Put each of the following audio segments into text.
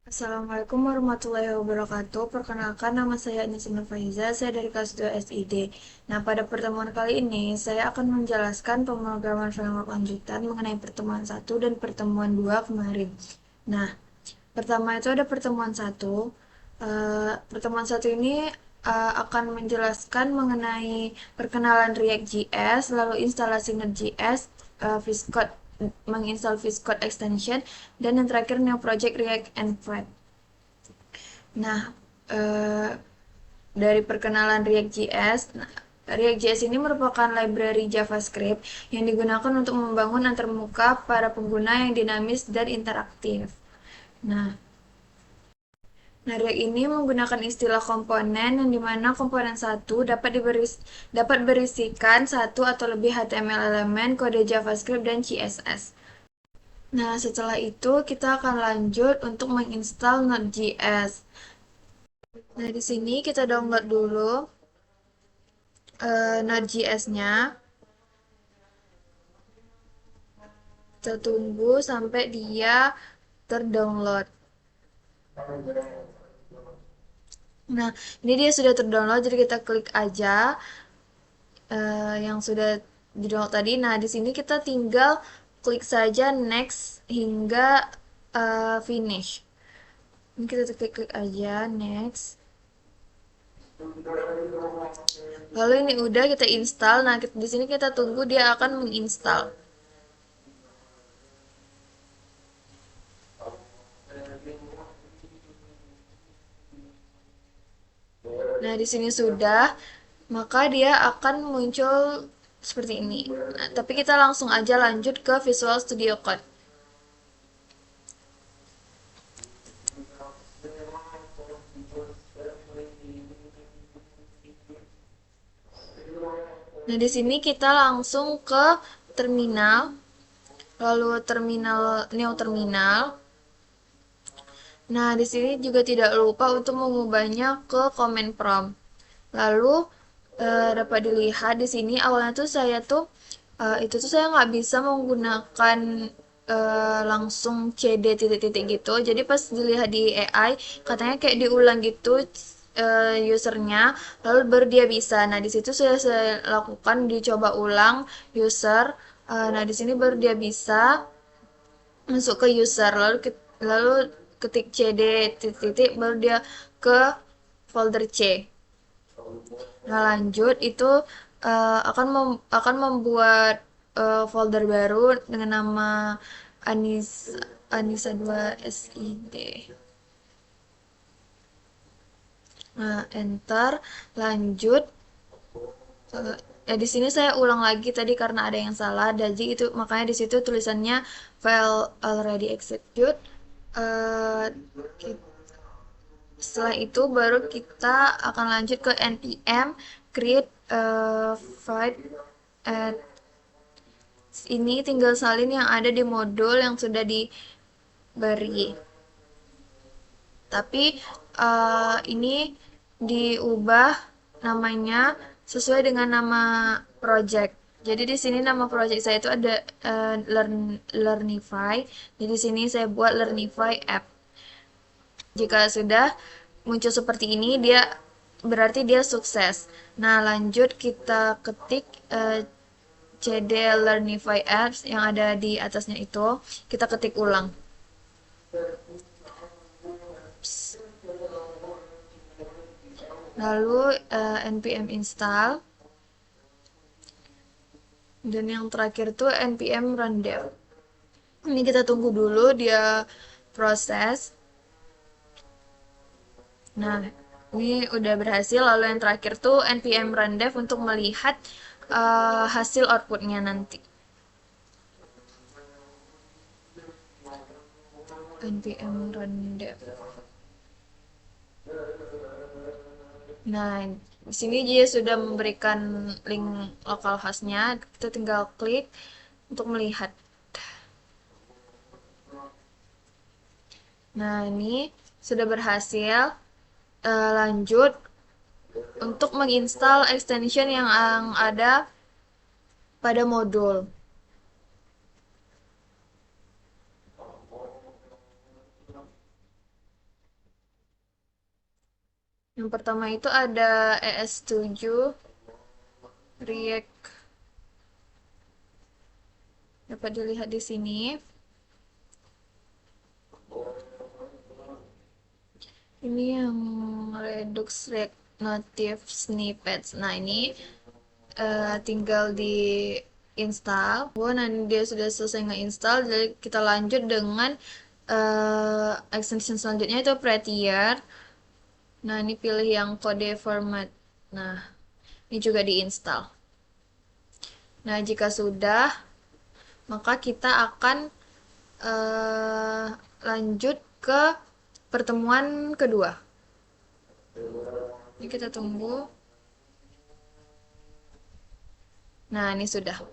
Assalamualaikum warahmatullahi wabarakatuh. Perkenalkan, nama saya Anissa Nurfaiza, saya dari kelas 2 SID. Nah, pada pertemuan kali ini, saya akan menjelaskan pemrograman framework lanjutan mengenai pertemuan satu dan pertemuan 2 kemarin. Nah, pertama itu ada pertemuan satu. Pertemuan satu ini akan menjelaskan mengenai perkenalan React.js, lalu instalasi Node.js, Viscode, menginstal Viscode extension, dan yang terakhir Neo Project React Env. Nah, eh, dari perkenalan React.js, React.js ini merupakan library JavaScript yang digunakan untuk membangun antarmuka para pengguna yang dinamis dan interaktif. Nah, React ini menggunakan istilah komponen yang dimana komponen satu dapat berisikan satu atau lebih HTML elemen, kode JavaScript, dan CSS. Nah, setelah itu kita akan lanjut untuk menginstal Node.js. Nah, di sini kita download dulu Node.js-nya. Kita tunggu sampai dia terdownload. Nah, ini dia sudah terdownload, jadi kita klik aja yang sudah di-download tadi. Nah, di sini kita tinggal klik saja next hingga finish. Ini kita klik aja next. Lalu ini udah kita install. Nah, di sini kita tunggu dia akan menginstal. Nah, di sini sudah, maka dia akan muncul seperti ini. Nah, tapi kita langsung aja lanjut ke Visual Studio Code. Nah, di sini kita langsung ke terminal, lalu new terminal. Nah, di sini juga tidak lupa untuk mengubahnya ke command prompt. Lalu dapat dilihat di sini awalnya tuh saya tuh itu tuh saya nggak bisa menggunakan langsung CD titik-titik gitu. Jadi pas dilihat di AI katanya kayak diulang gitu usernya, lalu baru dia bisa. Nah, di situ saya lakukan dicoba ulang user. Nah, di sini baru dia bisa masuk ke user, lalu ketik cd titik baru dia ke folder C. Nah, lanjut itu akan membuat folder baru dengan nama Anis Anissa 2 SID. Nah, enter, lanjut. Di sini saya ulang lagi tadi karena ada yang salah. Jadi itu makanya di situ tulisannya file already execute. Eh, Setelah itu baru kita akan lanjut ke npm create file at ini tinggal salin yang ada di modul yang sudah diberi. Tapi ini diubah namanya sesuai dengan nama project. Jadi di sini nama project saya itu ada Learnify. Jadi di sini saya buat Learnify app. Jika sudah muncul seperti ini, dia berarti dia sukses. Nah, lanjut kita ketik cd Learnify apps yang ada di atasnya itu, kita ketik ulang. Lalu npm install, dan yang terakhir tuh npm run dev. Ini kita tunggu dulu dia proses. Nah, ini udah berhasil. Lalu yang terakhir tuh npm run dev untuk melihat hasil outputnya nanti. npm run dev. Nah, di sini dia sudah memberikan link localhost-nya. Kita tinggal klik untuk melihat. Nah, ini sudah berhasil. Lanjut untuk menginstal extension yang ada pada modul. Yang pertama itu ada ES7 React, dapat dilihat di sini. Ini yang Redux React Native Snippets. Nah, ini tinggal di install. Oh, nah ini dia sudah selesai nge-install. Jadi kita lanjut dengan extension selanjutnya itu Prettier. Nah, ini pilih yang kode format. Nah, ini juga diinstal. Nah, jika sudah, maka kita akan eh, lanjut ke pertemuan kedua. Ini kita tunggu. Nah, ini sudah.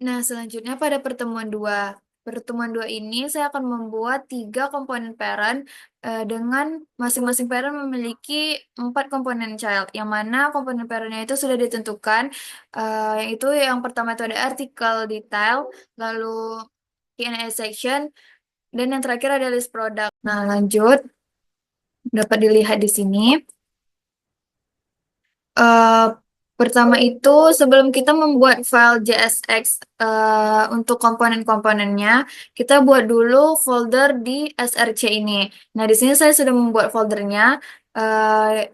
Nah, selanjutnya pada pertemuan dua. Pertemuan dua ini saya akan membuat tiga komponen parent dengan masing-masing parent memiliki empat komponen child. Yang mana komponen parentnya itu sudah ditentukan. Yang itu yang pertama itu ada artikel detail, lalu Q&A section, dan yang terakhir ada list product. Nah, lanjut. Dapat dilihat di sini. Eh, Pertama itu sebelum kita membuat file JSX untuk komponen-komponennya, kita buat dulu folder di SRC ini. Nah, di sini saya sudah membuat foldernya.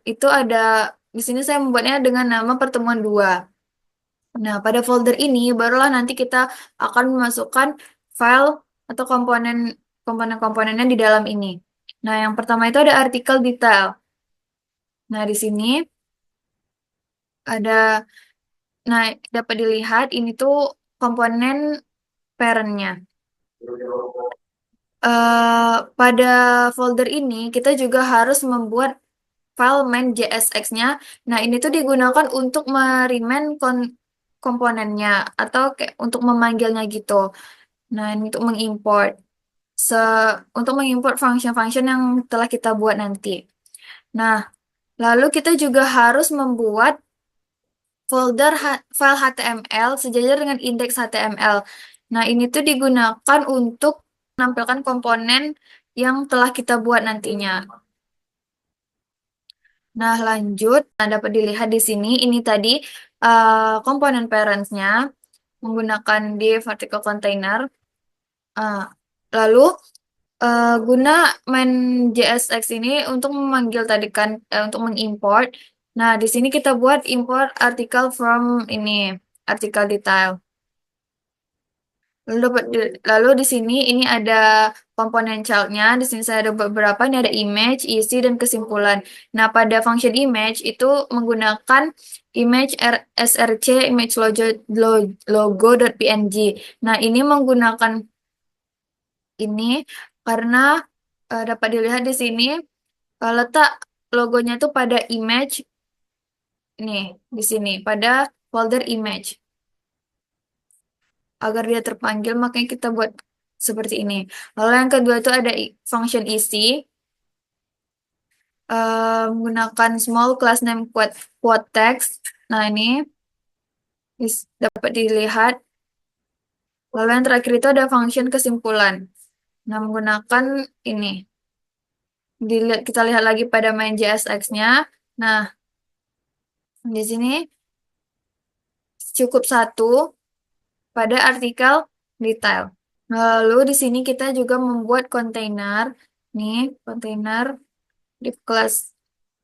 Itu ada di sini saya membuatnya dengan nama pertemuan 2. Nah, pada folder ini barulah nanti kita akan memasukkan file atau komponen-komponennya di dalam ini. Nah, yang pertama itu ada artikel detail. Nah, di sini ada. Nah, dapat dilihat ini tuh komponen parent-nya. Pada folder ini kita juga harus membuat file main.jsx-nya. Nah, ini tuh digunakan untuk merimen komponennya atau kayak untuk memanggilnya gitu. Nah, ini untuk mengimport. Se untuk mengimport function-function yang telah kita buat nanti. Nah, lalu kita juga harus membuat folder file HTML sejajar dengan indeks HTML. Nah, ini tuh digunakan untuk menampilkan komponen yang telah kita buat nantinya. Nah, lanjut. Nah, dapat dilihat di sini, ini tadi komponen parents-nya menggunakan div artikel container. Uh, Lalu, guna main JSX ini untuk memanggil tadi kan, untuk mengimport. Nah, di sini kita buat import artikel from ini, artikel detail. Lalu di sini ini ada komponen child-nya. Di sini saya ada beberapa. Ini ada image, isi, dan kesimpulan. Nah, pada function image itu menggunakan image src image logo.png. Nah, ini menggunakan ini karena dapat dilihat di sini letak logonya itu pada image nih di sini pada folder image. Agar dia terpanggil, makanya kita buat seperti ini. Lalu yang kedua itu ada function isi, menggunakan small class name quote text. Nah, ini dapat dilihat. Lalu yang terakhir itu ada function kesimpulan. Nah, menggunakan ini. Kita lihat lagi pada main JSX-nya. Nah, di sini cukup satu pada artikel detail. Lalu di sini kita juga membuat kontainer. Nih, kontainer div class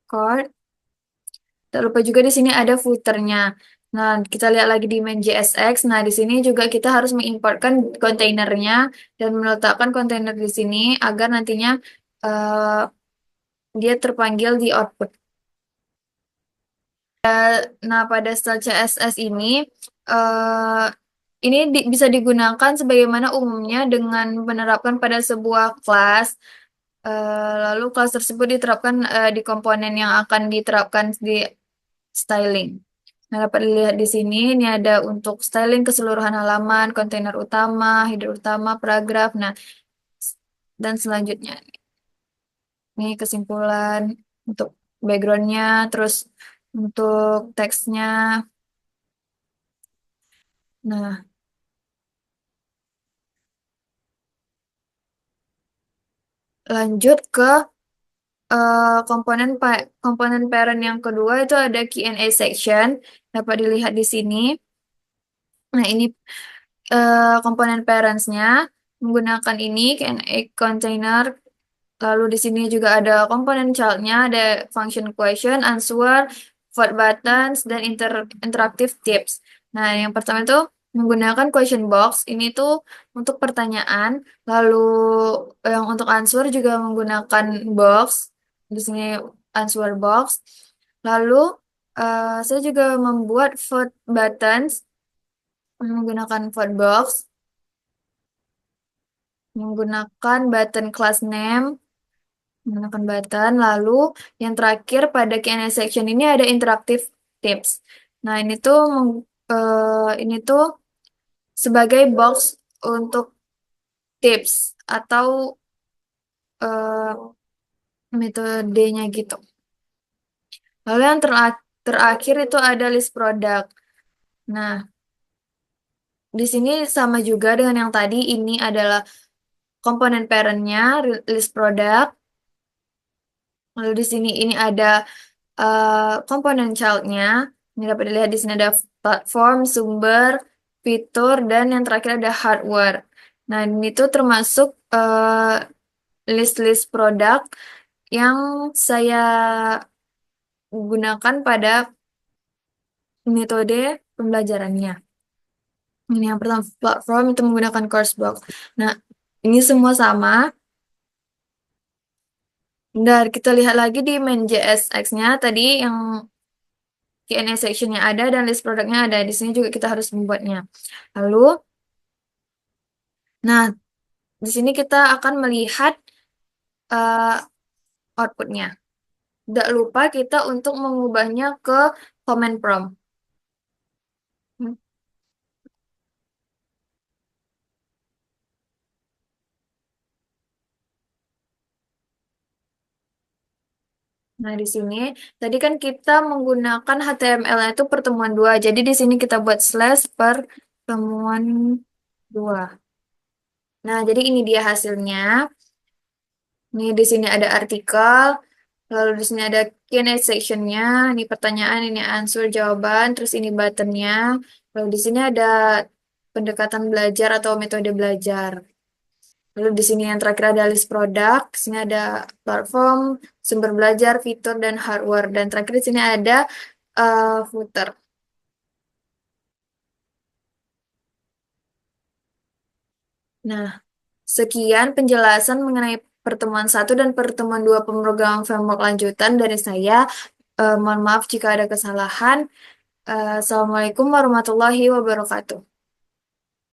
card. Tak lupa juga di sini ada footernya. Nah, kita lihat lagi di main JSX. Nah, di sini juga kita harus mengimportkan kontainernya dan meletakkan kontainer di sini agar nantinya eh, dia terpanggil di output. Nah, pada style CSS eh, ini bisa digunakan sebagaimana umumnya dengan menerapkan pada sebuah kelas. Lalu kelas tersebut diterapkan di komponen yang akan diterapkan di styling. Nah, dapat dilihat di sini, ini ada untuk styling keseluruhan halaman, kontainer utama, header utama, paragraf, nah, dan selanjutnya. Ini kesimpulan untuk backgroundnya, terus untuk teksnya. Nah, lanjut ke komponen parent yang kedua itu ada Q&A section, dapat dilihat di sini. Nah, ini komponen parentsnya menggunakan ini Q&A container. Lalu di sini juga ada komponen childnya, ada function question, answer, vote buttons, dan interactive tips. Nah, yang pertama itu menggunakan question box. Ini tuh untuk pertanyaan. Lalu yang untuk answer juga menggunakan box. Di sini answer box. Lalu saya juga membuat vote buttons menggunakan vote box, menggunakan button class name, menggunakan button. Lalu yang terakhir pada Q&A section ini ada interactive tips. Nah, ini tuh sebagai box untuk tips atau eh, metodenya gitu. Lalu yang terakhir itu ada list produk. Nah, di sini sama juga dengan yang tadi, ini adalah komponen parentnya, list produk. Lalu di sini ini ada komponen childnya. Ini dapat dilihat di sini ada platform, sumber, fitur, dan yang terakhir ada hardware. Nah, ini tuh termasuk list-list produk yang saya gunakan pada metode pembelajarannya. Ini yang pertama platform itu menggunakan Coursebox. Nah, ini semua sama. Dan kita lihat lagi di main JSX-nya tadi yang Q&A section-nya ada dan list produknya ada. Di sini juga kita harus membuatnya. Lalu, nah, di sini kita akan melihat uh, outputnya. Tidak lupa kita untuk mengubahnya ke command prompt. Hmm. Nah, di sini tadi kan kita menggunakan HTML itu pertemuan dua. Jadi di sini kita buat slash pertemuan dua. Nah, jadi ini dia hasilnya. Nih di sini ada artikel, lalu di sini ada Q&A sectionnya, ini pertanyaan, ini answer jawaban, terus ini buttonnya, lalu di sini ada pendekatan belajar atau metode belajar. Lalu di sini yang terakhir ada list produk, di sini ada platform, sumber belajar, fitur, dan hardware. Dan terakhir di sini ada footer. Nah, sekian penjelasan mengenai pertemuan satu dan pertemuan dua pemrograman framework lanjutan dari saya. Mohon maaf jika ada kesalahan. Assalamualaikum warahmatullahi wabarakatuh.